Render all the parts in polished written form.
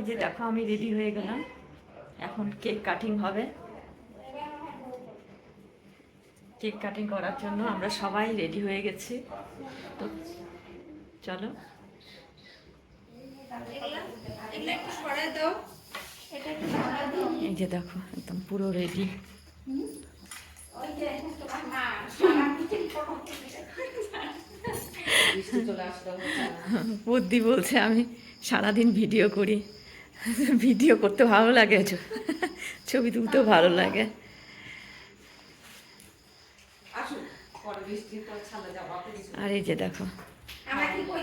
যে দেখো আমি রেডি হয়ে গেলাম, এখন কেক কাটিং হবে। কেক কাটিং করার জন্য আমরা সবাই রেডি হয়ে গেছি, তো চলো। এই যে দেখো একদম পুরো রেডি। বুদ্ধি বলছে আমি সারাদিন ভিডিও করি, ভিডিও করতে ভালো লাগে, ছবি তুলতেও ভালো লাগে। আর এই যে দেখো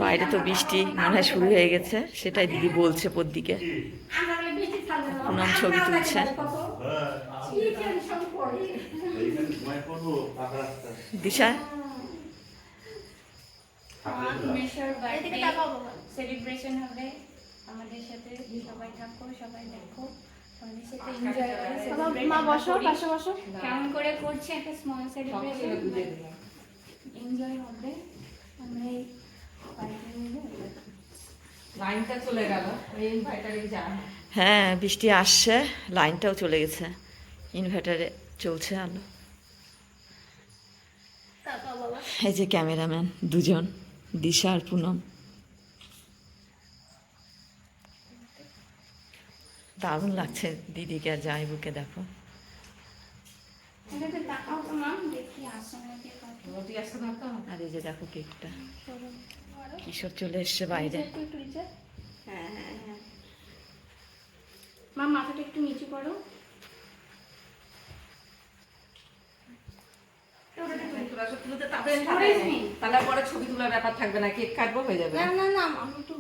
বাইরে তো বৃষ্টি মনে হয় শুরু হয়ে গেছে, সেটাই দিদি বলছে পদ্দিকে। পুনম ছবি তুলছে। দিশা সেলিব্রেশন হবে আমাদের সাথে, সবাই থাকো, সবাই দেখো, আমাদের সাথে এনজয় করো। মা বসো, পাশে বসো। কেমন করে করছি একটা স্মল সেলিব্রেশন, এনজয় হবে। আমরা এই লাইনটা চলে গেল, ইনভার্টারে যা। হ্যাঁ বৃষ্টি আসছে, লাইনটাও চলে গেছে, ইনভার্টারে চলছে আলো। এই যে ক্যামেরাম্যান দুজন, দিশা আর পুনম। দারুণ লাগছে দিদিকে আর জামাইবুকে, দেখো। আর এই যে দেখো কেকটা, কিশোর চলে এসছে বাইরে। হ্যাঁ হ্যাঁ হ্যাঁ, মা মাথাটা একটু নিচু করো। তাহলে পরে ছবি তোলার ব্যাপার থাকবে না, কেক কাটবো হয়ে যাবে। না না না, আমি তো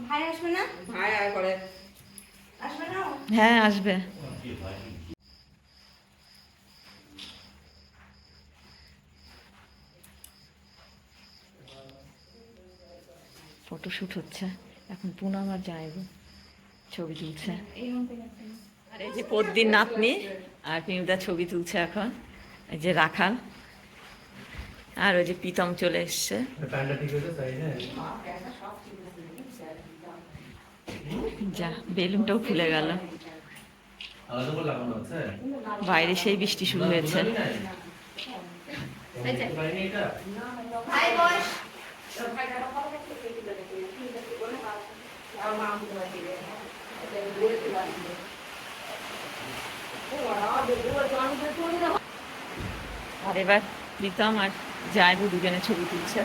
ভাই আসবে না? ভাই আর পরে আসবে না? হ্যাঁ আসবে। ফটোশুট হচ্ছে এখন, পুনম আর যাইব ছবি তুলছে। আর এই যে পদ্দিন নাতনি আর পিনুদা ছবি তুলছে এখন। এই যে রাখাল আর ওই যে প্রীতম চলে এসছে। যা বেলুনটাও খুলে গেল। বাইরে সেই বৃষ্টি শুরু হয়েছে। আর এবার প্রীতম আর জায়বু দুজনে ছবি তুলছে।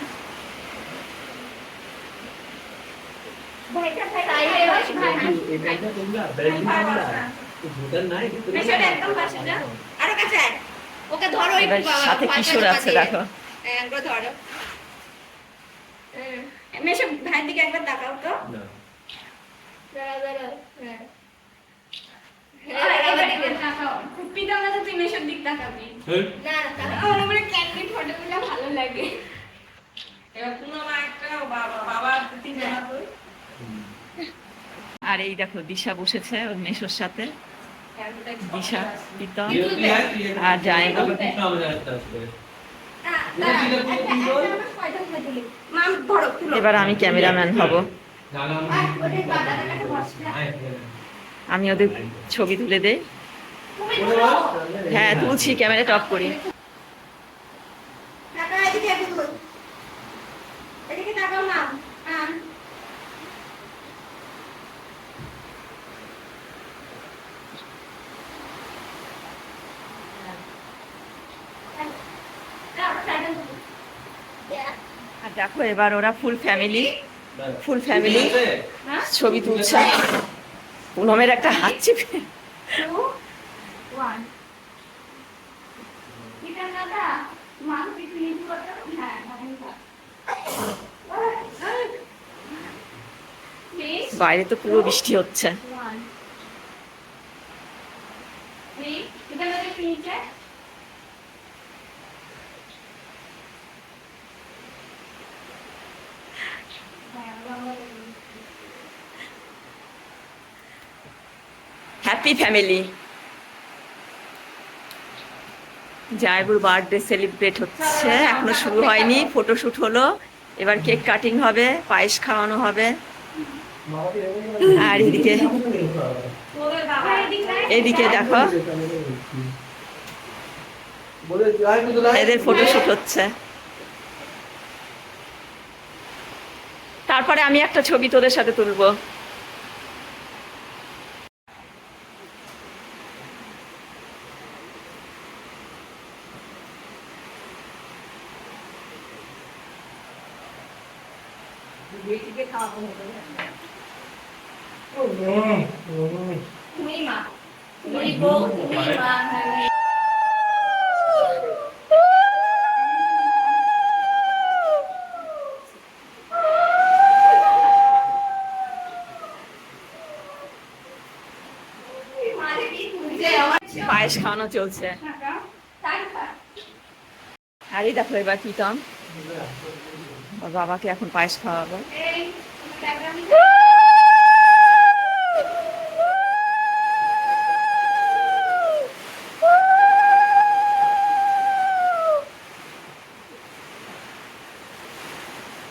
এবার সাথে কিশোর আছে, দেখো। ভাইয়ের দিকে একবার তাকাও তো। ভালো লাগে। আর এই দেখো দিশা বসেছে ওর মেশোর সাথে, দিশা প্রীতম আর জায়গা। এবার আমি ক্যামেরাম্যান হব, আমি ওদের ছবি তুলে দেই। হ্যাঁ তুলছি, ক্যামেরা টপ করি। আর দেখো এবার ওরা ফুল ফ্যামিলি ছবি তুলছে। পুনমের একটা হাত চিপে। বাইরে তো পুরো বৃষ্টি হচ্ছে। Happy family. Jaybur birthday celebrate হচ্ছে, এখনো শুরু হয়নি, ফটোশুট হলো, এবার কেক কাটিং হবে, পায়েস খাওয়ানো হবে। আর এদিকে এদিকে দেখো এদের ফটোশুট হচ্ছে। তারপরে আমি একটা ছবি তোদের সাথে তুলবো। তুমি মা, তুমি বউ, তুমি মা। পায়েস খাওয়ানো চলছে। আর এই দেখো এবার প্রীতম ওর বাবাকে এখন পায়েস খাওয়াবো।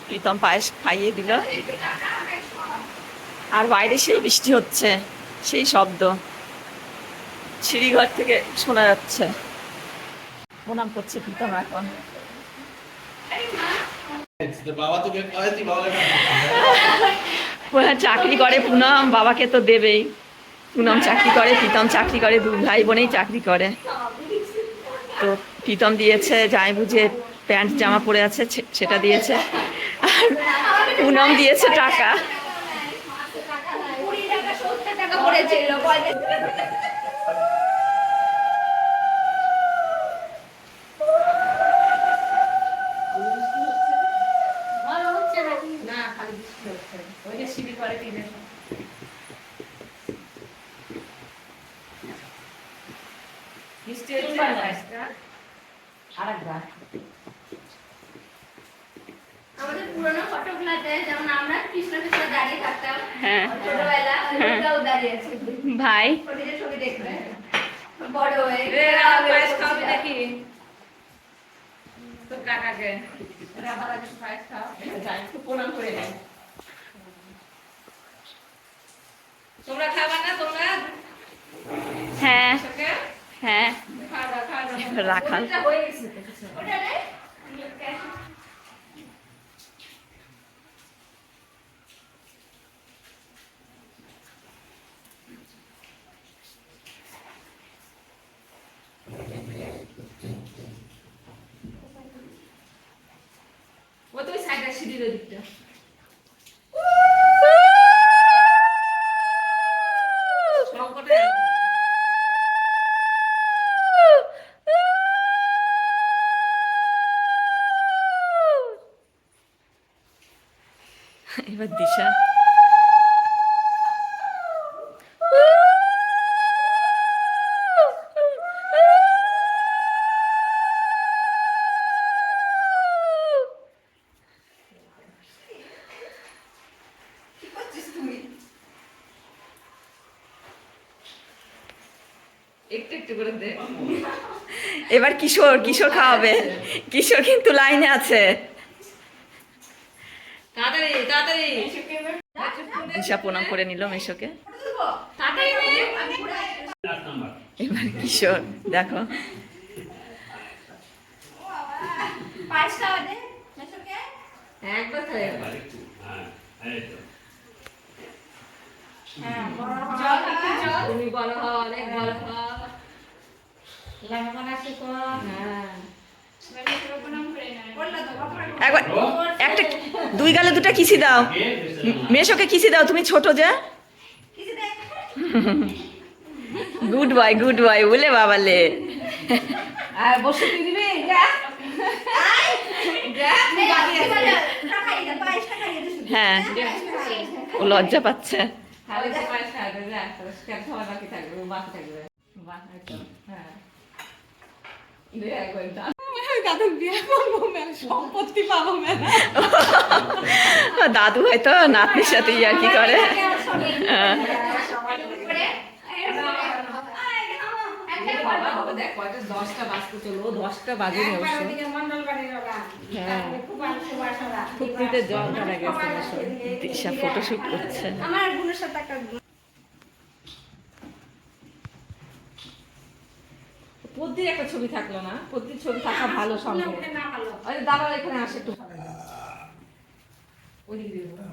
প্রীতম পায়েস খাইয়ে দিল। আর বাইরে সেই বৃষ্টি হচ্ছে, সেই শব্দ সিঁড়িঘর থেকে শোনা যাচ্ছে। প্রণাম করছে প্রীতম এখন। চাকরি করে পুনম, বাবাকে তো দেবেই। পুনম চাকরি করে, প্রীতম চাকরি করে, 2 ভাই বোনেই চাকরি করে। তো প্রীতম দিয়েছে যাই বুঝে প্যান্ট জামা পরে আছে সেটা দিয়েছে, আর পুনম দিয়েছে টাকা। আমাদের পুরোনো ফটোগুলোতে যেমন আমরা কৃষ্ণ কৃষ্ণ দাঁড়িয়ে থাকতাম, হ্যাঁ ছোটবেলা ওইটাও দাঁড়িয়ে আছে ভাই। ওদের ছবি দেখবে বড় হয়ে পায়েস খাওয়াবি নাকি তোর কাকাকে? রাবার আগে পায়েস খাও, যাই একটু প্রণাম করে নেয়। তোমরা খাবা না? তোমরা হ্যাঁ ওকে হ্যাঁ খাওয়া খাওয়া রাখাল। হয়ে গেছে। ওটা রে ও তো ওই সাইডে সিঁড়ির দিকটা। সংকটে এবার দিশা। একটু একটু করে দে। এবার কিশোর, কিশোর খাওয়াবে। কিশোর কিন্তু লাইনে আছে। তাড়াতাড়ি তাড়াতাড়ি দিশা প্রণাম করে নিল মেশোকে। তাড়াতাড়ি নে। এবার কিশোর দেখো। পায়েস খাওয়া দে মেশোকে। একবার খাই। হ্যাঁ জল একটু জল তুমি বড় হও, অনেক বড় হও। লেখাপড়া শিখো। হ্যাঁ একবার একটা 2 গালে 2টা কিসি দাও। মেশোকে কিসি দাও, তুমি ছোট যে। গুড বয় বলে বাবালে। আর বসে তুই দিবি যা যা তুই বাড়ি আসবি। হ্যাঁ ও লজ্জা পাচ্ছে। খালি তো পায়েস খাবে যা, কেন খাওয়া বাকি থাকবে, ও বাকি থাকবে। বাহ একদম হ্যাঁ দে একবার দাও। দাদু বিয়ে করবো মেলা, সম্পত্তি পাবো মেলা। দাদু হয়তো নাতনির সাথে ইয়ার্কি করে। একটা বাবা, বাবা, দেখ কয়টা 10টা বাজতে চলো, 10টা বাজেনি অবশ্য। হ্যাঁ, ফুটনিতে জল ঢালা গেছে অবশ্য। দিশা ফটোশুট করছে। আমার বোনের সাথে একটা পদ্মির একটা ছবি থাকলো না? পদ্মির ছবি থাকা ভালো সঙ্গে। আরে দাঁড়াও, এখানে আসে একটু। ওদিকে দিয়ে দেবো।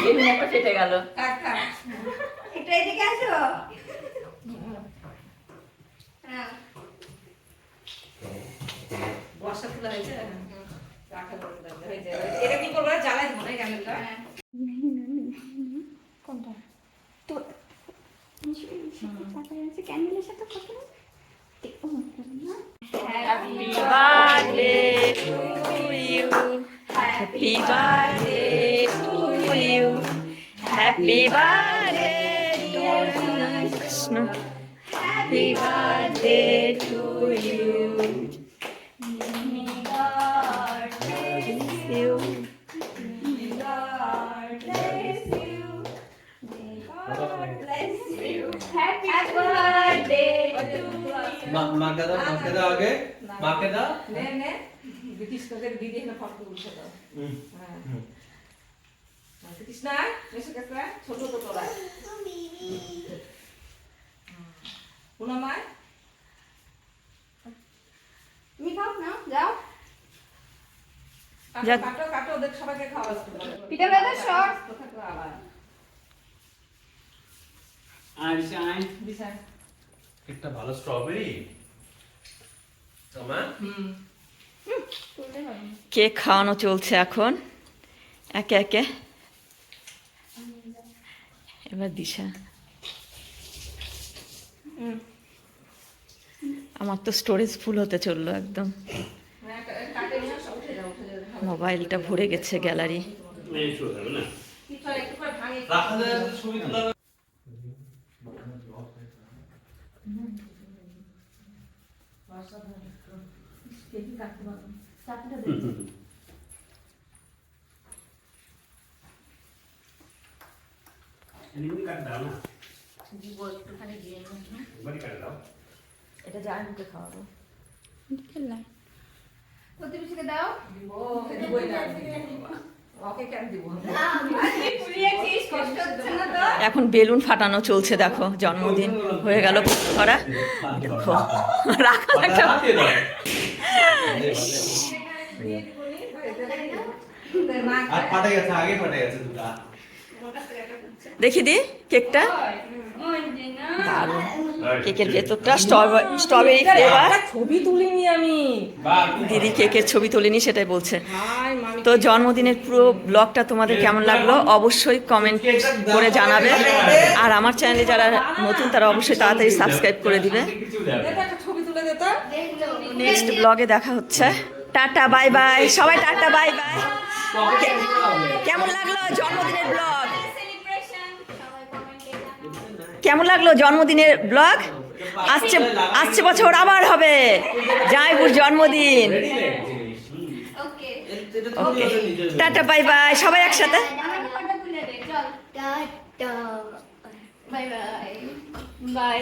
বেলুন একটা ফেটে গেল। একটু এদিকে আসো। হ্যাঁ বর্ষা ফুলা হয়েছে? রাখা হয়েছে। এটা কি করবো? জ্বালাই দেবো না ক্যামেলটা? কোনটা তো ক্যান্ডেলের সাথে কত Happy birthday to you. Happy birthday to you. Happy birthday to Krishna. Happy birthday to you. You. Happy birthday to माँ के दाओ आगे माँ के दाओ নে নে কৃষ্ণদের দিদি এখানে ফটো তুলছে তো। হ্যাঁ কৃষ্ণা এসে গেছে, ছোট তো তোরা। পুনমায় তুমি খাও না যাও কাটো কাটো ওদের সবাইকে খাওয়া পিঠা বেলা শর্ট আবার आइंस्टाइन বিশাল। একটা ভালো স্ট্রবেরি তোমার কেক খাওয়ানো চলছে এখন একে একে। এবার দিশা। আমার তো স্টোরেজ ফুল হতে চললো একদম। কাটে নিয়ে সব উঠে যাও, উঠে যাও। মোবাইলটা ভরে গেছে গ্যালারি। এই শুরু হবে না কিছু একটু করে ভাঙে। রাখা যায় ছবি তোলা এমনি কাট দাও না এবারে কাট দাও এটা যায় মুখে খাওয়াবো। প্রতিবেশীকে দাও দিব, দিবই না। ওকে কেন দিব? পুড়িয়েছিস কষ্ট হচ্ছে না তো এখন বেলুন ফাটানো চলছে দেখো। জন্মদিন হয়ে গেল করা। দেখো রাখা একটা আর ফাটে গেছে আগে ফাটে গেছে দুটা দেখি দি কেকটা। দারুণ। কেকের ভেতরটা স্ট্রবেরি ফ্লেভার। ছবি তুলিনি আমি। দিদি কেকের ছবি তোলেনি সেটাই বলছে। হাই মামি। তো জন্মদিনের পুরো ব্লগটা তোমাদের কেমন লাগলো অবশ্যই কমেন্ট করে জানাবে। আর আমার চ্যানেলে যারা নতুন তারা অবশ্যই তাড়াতাড়ি সাবস্ক্রাইব করে দিবে। একটা ছবি তুলে দে তো। নেক্সট ব্লগে দেখা হচ্ছে। টাটা বাই বাই সবাই, টাটা বাই বাই। কেমন লাগলো জন্মদিনের ব্লগ? কেমন লাগলো জন্মদিনের ব্লগ? আসছে বছর আবার হবে জামাইপুর জন্মদিন। ওকে ওকে টাটা বাই বাই সবাই একসাথে। আমাকে ফটো তুলে দে চল টাটা বাই বাই বাই